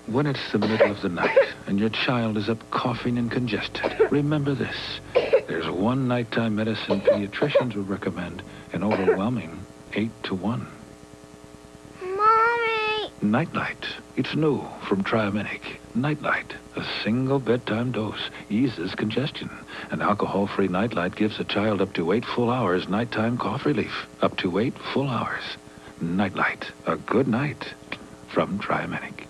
When it's the middle of the night and your child is up coughing and congested, remember this. There's one nighttime medicine pediatricians would recommend, an overwhelming 8 to 1. Mommy! Nightlight. It's new from Triaminic. Nightlight, a single bedtime dose, eases congestion. An alcohol-free Nightlight gives a child up to 8 full hours nighttime cough relief. Up to 8 full hours. Nightlight, a good night from Triaminic.